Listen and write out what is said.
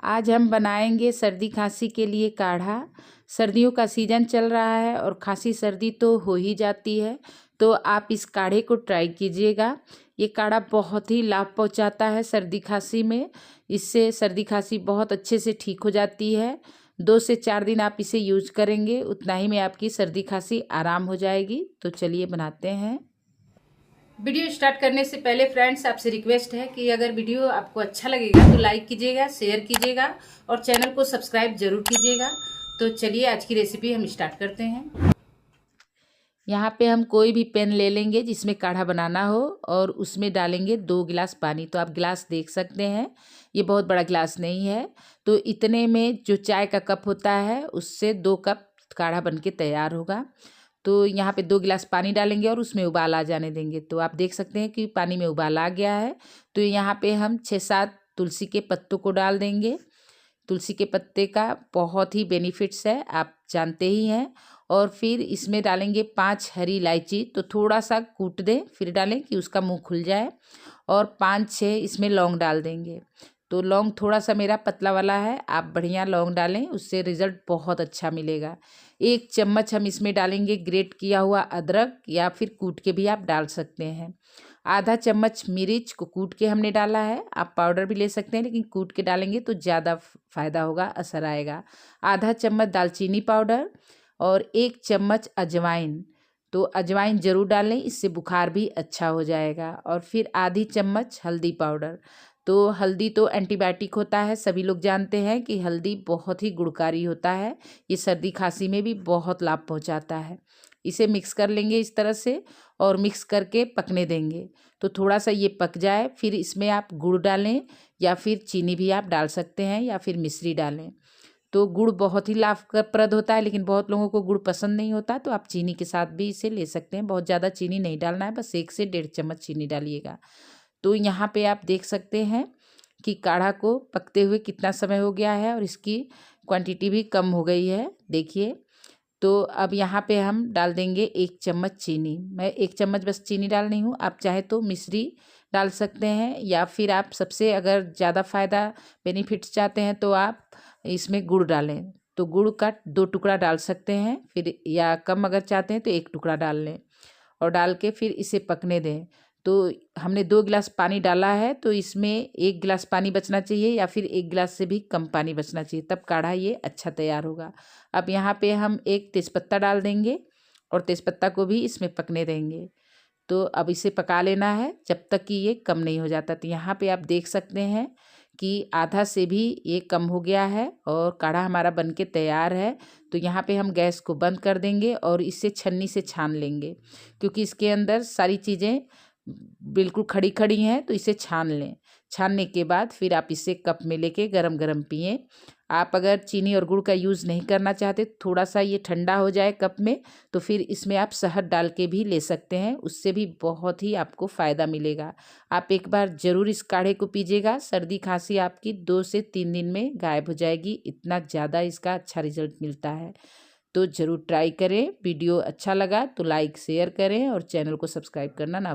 आज हम बनाएंगे सर्दी खांसी के लिए काढ़ा। सर्दियों का सीज़न चल रहा है और खांसी सर्दी तो हो ही जाती है, तो आप इस काढ़े को ट्राई कीजिएगा। ये काढ़ा बहुत ही लाभ पहुंचाता है सर्दी खांसी में। इससे सर्दी खांसी बहुत अच्छे से ठीक हो जाती है। 2 से 4 दिन आप इसे यूज करेंगे, उतना ही में आपकी सर्दी खांसी आराम हो जाएगी। तो चलिए बनाते हैं। वीडियो स्टार्ट करने से पहले फ्रेंड्स आपसे रिक्वेस्ट है कि अगर वीडियो आपको अच्छा लगेगा तो लाइक कीजिएगा, शेयर कीजिएगा और चैनल को सब्सक्राइब जरूर कीजिएगा। तो चलिए आज की रेसिपी हम स्टार्ट करते हैं। यहाँ पे हम कोई भी पैन ले लेंगे जिसमें काढ़ा बनाना हो और उसमें डालेंगे 2 गिलास पानी। तो आप गिलास देख सकते हैं, ये बहुत बड़ा गिलास नहीं है। तो इतने में जो चाय का कप होता है उससे 2 कप काढ़ा बन के तैयार होगा। तो यहाँ पे 2 गिलास पानी डालेंगे और उसमें उबाल आ जाने देंगे। तो आप देख सकते हैं कि पानी में उबाल आ गया है। तो यहाँ पे हम 6-7 तुलसी के पत्तों को डाल देंगे। तुलसी के पत्ते का बहुत ही बेनिफिट्स है, आप जानते ही हैं। और फिर इसमें डालेंगे 5 हरी इलायची, तो थोड़ा सा कूट दें फिर डालें कि उसका मुंह खुल जाए। और 5-6 इसमें लौंग डाल देंगे। तो लौंग थोड़ा सा मेरा पतला वाला है, आप बढ़िया लौंग डालें, उससे रिज़ल्ट बहुत अच्छा मिलेगा। 1 चम्मच हम इसमें डालेंगे ग्रेट किया हुआ अदरक, या फिर कूट के भी आप डाल सकते हैं। आधा चम्मच मिर्च को कूट के हमने डाला है, आप पाउडर भी ले सकते हैं लेकिन कूट के डालेंगे तो ज़्यादा फ़ायदा होगा, असर आएगा। आधा चम्मच दालचीनी पाउडर और 1 चम्मच अजवाइन। तो अजवाइन ज़रूर डालें, इससे बुखार भी अच्छा हो जाएगा। और फिर आधी चम्मच हल्दी पाउडर। तो हल्दी तो एंटीबायोटिक होता है, सभी लोग जानते हैं कि हल्दी बहुत ही गुणकारी होता है। ये सर्दी खांसी में भी बहुत लाभ पहुंचाता है। इसे मिक्स कर लेंगे इस तरह से और मिक्स करके पकने देंगे। तो थोड़ा सा ये पक जाए, फिर इसमें आप गुड़ डालें या फिर चीनी भी आप डाल सकते हैं या फिर मिश्री डालें। तो गुड़ बहुत ही लाभप्रद होता है, लेकिन बहुत लोगों को गुड़ पसंद नहीं होता, तो आप चीनी के साथ भी इसे ले सकते हैं। बहुत ज़्यादा चीनी नहीं डालना है, बस 1 से 1.5 चम्मच चीनी डालिएगा। तो यहाँ पे आप देख सकते हैं कि काढ़ा को पकते हुए कितना समय हो गया है और इसकी क्वांटिटी भी कम हो गई है, देखिए। तो अब यहाँ पे हम डाल देंगे 1 चम्मच चीनी। मैं 1 चम्मच बस चीनी डाल रही हूँ, आप चाहे तो मिश्री डाल सकते हैं या फिर आप सबसे अगर ज़्यादा फ़ायदा बेनिफिट्स चाहते हैं तो आप इसमें गुड़ डालें। तो गुड़ का 2 टुकड़ा डाल सकते हैं, फिर या कम अगर चाहते हैं तो 1 टुकड़ा डाल लें और डाल के फिर इसे पकने दें। तो हमने 2 गिलास पानी डाला है, तो इसमें 1 गिलास पानी बचना चाहिए या फिर 1 गिलास से भी कम पानी बचना चाहिए, तब काढ़ा ये अच्छा तैयार होगा। अब यहाँ पे हम 1 तेज़पत्ता डाल देंगे और तेज़पत्ता को भी इसमें पकने देंगे। तो अब इसे पका लेना है जब तक कि ये कम नहीं हो जाता। तो यहाँ पे आप देख सकते हैं कि आधा से भी ये कम हो गया है और काढ़ा हमारा बन के तैयार है। तो यहाँ पे हम गैस को बंद कर देंगे और इसे छन्नी से छान लेंगे, क्योंकि इसके अंदर सारी चीज़ें बिल्कुल खड़ी खड़ी हैं। तो इसे छान लें। छानने के बाद फिर आप इसे कप में लेके गरम गरम पिएं। आप अगर चीनी और गुड़ का यूज़ नहीं करना चाहते, थोड़ा सा ये ठंडा हो जाए कप में, तो फिर इसमें आप शहद डाल के भी ले सकते हैं, उससे भी बहुत ही आपको फ़ायदा मिलेगा। आप एक बार ज़रूर इस काढ़े को पीजिएगा, सर्दी खांसी आपकी 2 से 3 दिन में गायब हो जाएगी, इतना ज़्यादा इसका अच्छा रिजल्ट मिलता है। तो ज़रूर ट्राई करें। वीडियो अच्छा लगा तो लाइक शेयर करें और चैनल को सब्सक्राइब करना ना भूलें।